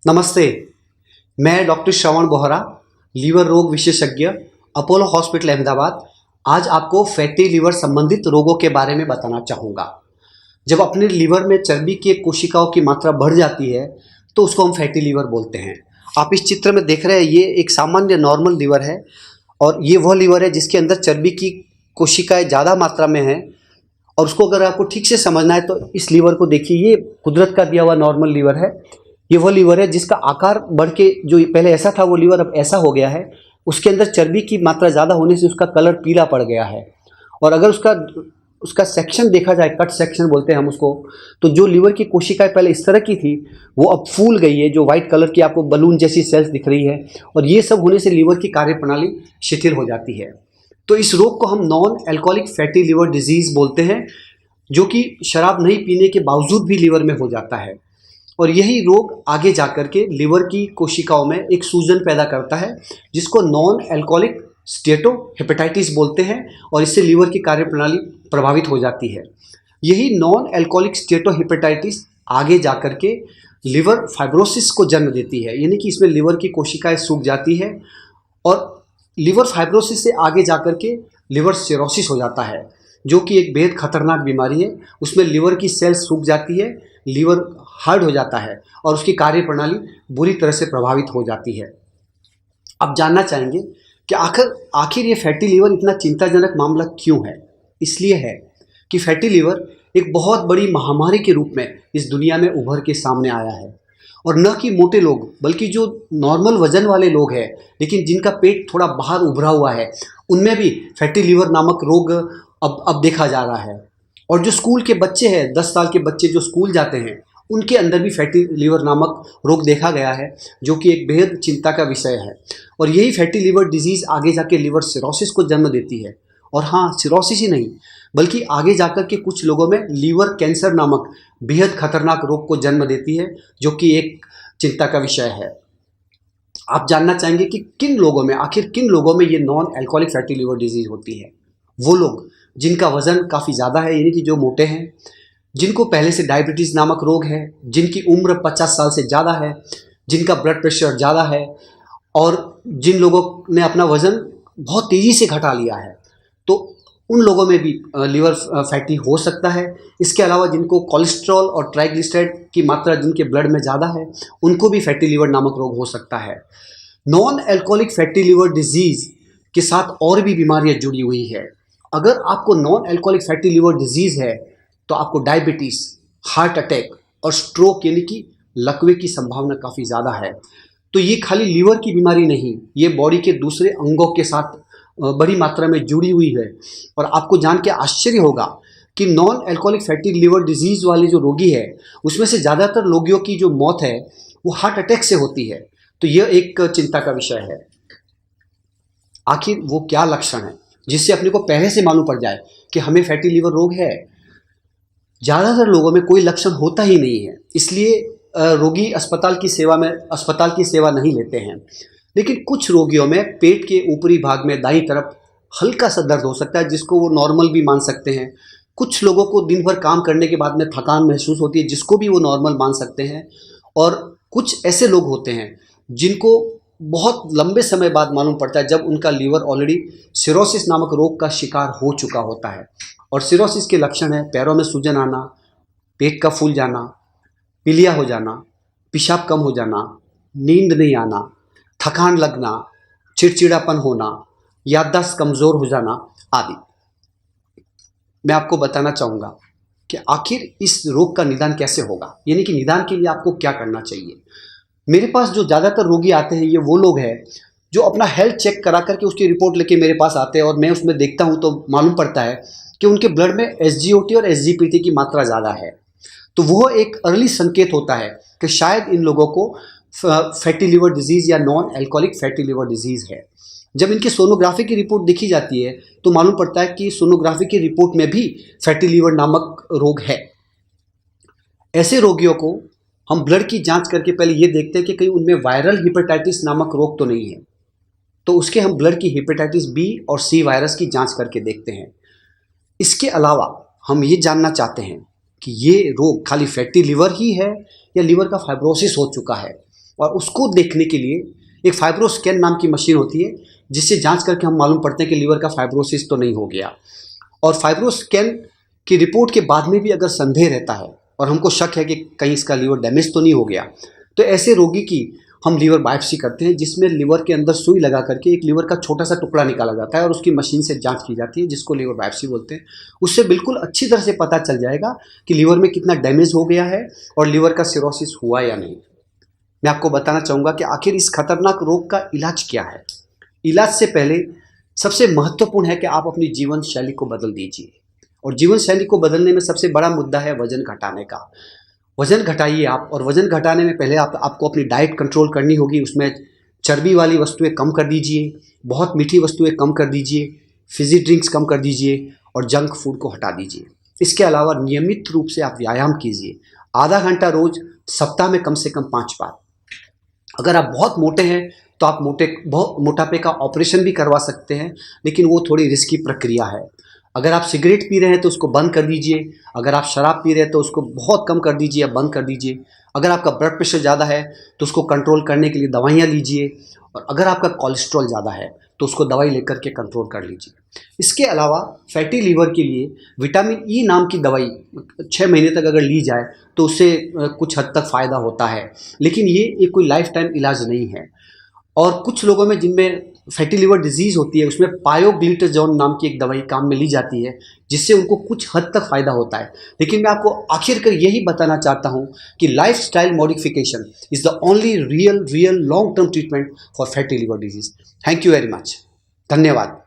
नमस्ते। मैं डॉक्टर श्रवण बोहरा, लीवर रोग विशेषज्ञ, अपोलो हॉस्पिटल अहमदाबाद। आज आपको फैटी लीवर संबंधित रोगों के बारे में बताना चाहूँगा। जब अपने लीवर में चर्बी की कोशिकाओं की मात्रा बढ़ जाती है तो उसको हम फैटी लीवर बोलते हैं। आप इस चित्र में देख रहे हैं, ये एक सामान्य नॉर्मल लीवर है और ये वह लीवर है जिसके अंदर चर्बी की कोशिकाएं ज़्यादा मात्रा में हैं। और उसको अगर आपको ठीक से समझना है तो इस लीवर को देखिए, ये कुदरत का दिया हुआ नॉर्मल लीवर है। ये वो लीवर है जिसका आकार बढ़ के जो पहले ऐसा था वो लीवर अब ऐसा हो गया है। उसके अंदर चर्बी की मात्रा ज़्यादा होने से उसका कलर पीला पड़ गया है। और अगर उसका उसका सेक्शन देखा जाए, कट सेक्शन बोलते हैं हम उसको, तो जो लीवर की कोशिकाएं पहले इस तरह की थी वो अब फूल गई है। जो वाइट कलर की आपको बलून जैसी सेल्स दिख रही है, और ये सब होने से लीवर की कार्यप्रणाली शिथिल हो जाती है। तो इस रोग को हम non alcoholic fatty liver disease बोलते हैं, जो कि शराब नहीं पीने के बावजूद भी लीवर में हो जाता है। और यही रोग आगे जाकर के लीवर की कोशिकाओं में एक सूजन पैदा करता है, जिसको नॉन एल्कोहलिक स्टेटोहेपेटाइटिस बोलते हैं, और इससे लीवर की कार्यप्रणाली प्रभावित हो जाती है। यही नॉन एल्कोहलिक स्टेटोहेपेटाइटिस आगे जाकर के लिवर फाइब्रोसिस को जन्म देती है, यानी कि इसमें लिवर की कोशिकाएं सूख जाती है। और लिवर फाइब्रोसिस से आगे जाकर के लिवर सिरोसिस हो जाता है, जो कि एक बेहद खतरनाक बीमारी है। उसमें लिवर की सेल्स सूख जाती है, लीवर हार्ड हो जाता है और उसकी कार्यप्रणाली बुरी तरह से प्रभावित हो जाती है। अब जानना चाहेंगे कि आखिर ये फैटी लीवर इतना चिंताजनक मामला क्यों है। इसलिए है कि फैटी लीवर एक बहुत बड़ी महामारी के रूप में इस दुनिया में उभर के सामने आया है। और न कि मोटे लोग, बल्कि जो नॉर्मल वजन वाले लोग हैं लेकिन जिनका पेट थोड़ा बाहर उभरा हुआ है, उनमें भी फैटी लीवर नामक रोग अब देखा जा रहा है। और जो स्कूल के बच्चे हैं, 10 साल के बच्चे जो स्कूल जाते हैं, उनके अंदर भी फैटी लीवर नामक रोग देखा गया है, जो कि एक बेहद चिंता का विषय है। और यही फैटी लीवर डिजीज़ आगे जाके लिवर सिरोसिस को जन्म देती है। और हाँ, सिरोसिस ही नहीं, बल्कि आगे जाकर के कुछ लोगों में लीवर कैंसर नामक बेहद खतरनाक रोग को जन्म देती है, जो कि एक चिंता का विषय है। आप जानना चाहेंगे कि आखिर किन लोगों में ये non alcoholic fatty liver disease होती है। वो लोग जिनका वज़न काफ़ी ज़्यादा है, यानी कि जो मोटे हैं, जिनको पहले से डायबिटीज़ नामक रोग है, जिनकी उम्र 50 साल से ज़्यादा है, जिनका ब्लड प्रेशर ज़्यादा है, और जिन लोगों ने अपना वज़न बहुत तेज़ी से घटा लिया है, तो उन लोगों में भी लीवर फैटी हो सकता है। इसके अलावा जिनको कोलेस्ट्रॉल और ट्राइग्लिसराइड की मात्रा जिनके ब्लड में ज़्यादा है, उनको भी फैटी लीवर नामक रोग हो सकता है। Non alcoholic fatty liver disease के साथ और भी बीमारियाँ जुड़ी हुई है। अगर आपको non alcoholic fatty liver disease है तो आपको डायबिटीज़, हार्ट अटैक और स्ट्रोक यानी कि लकवे की संभावना काफ़ी ज़्यादा है। तो ये खाली लीवर की बीमारी नहीं, ये बॉडी के दूसरे अंगों के साथ बड़ी मात्रा में जुड़ी हुई है। और आपको जान के आश्चर्य होगा कि non alcoholic fatty liver disease वाले जो रोगी है, उसमें से ज़्यादातर रोगियों की जो मौत है वो हार्ट अटैक से होती है। तो यह एक चिंता का विषय है। आखिर वो क्या लक्षण है जिससे अपने को पहले से मालूम पड़ जाए कि हमें फैटी लीवर रोग है। ज़्यादातर लोगों में कोई लक्षण होता ही नहीं है, इसलिए रोगी अस्पताल की सेवा नहीं लेते हैं। लेकिन कुछ रोगियों में पेट के ऊपरी भाग में दाईं तरफ हल्का सा दर्द हो सकता है, जिसको वो नॉर्मल भी मान सकते हैं। कुछ लोगों को दिन भर काम करने के बाद में थकान महसूस होती है, जिसको भी वो नॉर्मल मान सकते हैं। और कुछ ऐसे लोग होते हैं जिनको बहुत लंबे समय बाद मालूम पड़ता है, जब उनका लीवर ऑलरेडी सिरोसिस नामक रोग का शिकार हो चुका होता है। और सिरोसिस के लक्षण है पैरों में सूजन आना, पेट का फूल जाना, पीलिया हो जाना, पेशाब कम हो जाना, नींद नहीं आना, थकान लगना, चिड़चिड़ापन होना, याददाश्त कमज़ोर हो जाना आदि। मैं आपको बताना चाहूँगा कि आखिर इस रोग का निदान कैसे होगा, यानी कि निदान के लिए आपको क्या करना चाहिए। मेरे पास जो ज़्यादातर रोगी आते हैं, ये वो लोग हैं जो अपना हेल्थ चेक करा करके उसकी रिपोर्ट लेके मेरे पास आते हैं, और मैं उसमें देखता हूँ तो मालूम पड़ता है कि उनके ब्लड में SGOT और SGPT की मात्रा ज़्यादा है। तो वो एक अर्ली संकेत होता है कि शायद इन लोगों को फैटी लीवर डिजीज़ या non alcoholic fatty liver disease है। जब इनकी सोनोग्राफी की रिपोर्ट देखी जाती है तो मालूम पड़ता है कि सोनोग्राफी की रिपोर्ट में भी फैटी लीवर नामक रोग है। ऐसे रोगियों को हम ब्लड की जांच करके पहले ये देखते हैं कि कहीं उनमें वायरल हेपेटाइटिस नामक रोग तो नहीं है। तो उसके हम ब्लड की हेपेटाइटिस B और C वायरस की जांच करके देखते हैं। इसके अलावा हम ये जानना चाहते हैं कि ये रोग खाली फैटी लीवर ही है या लीवर का फाइब्रोसिस हो चुका है। और उसको देखने के लिए एक फाइब्रोस्कैन नाम की मशीन होती है, जिससे जांच करके हम मालूम पड़ते हैं कि लीवर का फाइब्रोसिस तो नहीं हो गया। और फाइब्रोस्कैन की रिपोर्ट के बाद में भी अगर संदेह रहता है और हमको शक है कि कहीं इसका लीवर डैमेज तो नहीं हो गया, तो ऐसे रोगी की हम लीवर बायोप्सी करते हैं, जिसमें लीवर के अंदर सुई लगा करके एक लीवर का छोटा सा टुकड़ा निकाला जाता है और उसकी मशीन से जांच की जाती है, जिसको लीवर बायोप्सी बोलते हैं। उससे बिल्कुल अच्छी तरह से पता चल जाएगा कि लीवर में कितना डैमेज हो गया है और लीवर का सिरोसिस हुआ या नहीं। मैं आपको बताना चाहूँगा कि आखिर इस खतरनाक रोग का इलाज क्या है। इलाज से पहले सबसे महत्वपूर्ण है कि आप अपनी जीवन शैली को बदल दीजिए, और जीवन शैली को बदलने में सबसे बड़ा मुद्दा है वजन घटाने का। वजन घटाइए आप, और वजन घटाने में पहले आपको अपनी डाइट कंट्रोल करनी होगी। उसमें चर्बी वाली वस्तुएं कम कर दीजिए, बहुत मीठी वस्तुएं कम कर दीजिए, फिजी ड्रिंक्स कम कर दीजिए और जंक फूड को हटा दीजिए। इसके अलावा नियमित रूप से आप व्यायाम कीजिए, आधा घंटा रोज, सप्ताह में कम से कम 5 बार। अगर आप बहुत मोटे हैं तो आप मोटापे का ऑपरेशन भी करवा सकते हैं, लेकिन वो थोड़ी रिस्की प्रक्रिया है। अगर आप सिगरेट पी रहे हैं तो उसको बंद कर दीजिए, अगर आप शराब पी रहे हैं तो उसको बहुत कम कर दीजिए या बंद कर दीजिए। अगर आपका ब्लड प्रेशर ज़्यादा है तो उसको कंट्रोल करने के लिए दवाइयाँ लीजिए, और अगर आपका कोलेस्ट्रॉल ज़्यादा है तो उसको दवाई लेकर के कंट्रोल कर लीजिए। इसके अलावा फैटी लीवर के लिए विटामिन ई नाम की दवाई 6 महीने तक अगर ली जाए तो उससे कुछ हद तक फ़ायदा होता है, लेकिन ये एक कोई लाइफ टाइम इलाज नहीं है। और कुछ लोगों में जिनमें फैटी लिवर डिजीज़ होती है, उसमें पायोग्लिटाजोन नाम की एक दवाई काम में ली जाती है, जिससे उनको कुछ हद तक फ़ायदा होता है। लेकिन मैं आपको आखिरकार यही बताना चाहता हूँ कि lifestyle modification is the only real long term treatment for fatty liver disease. Thank you very much. धन्यवाद।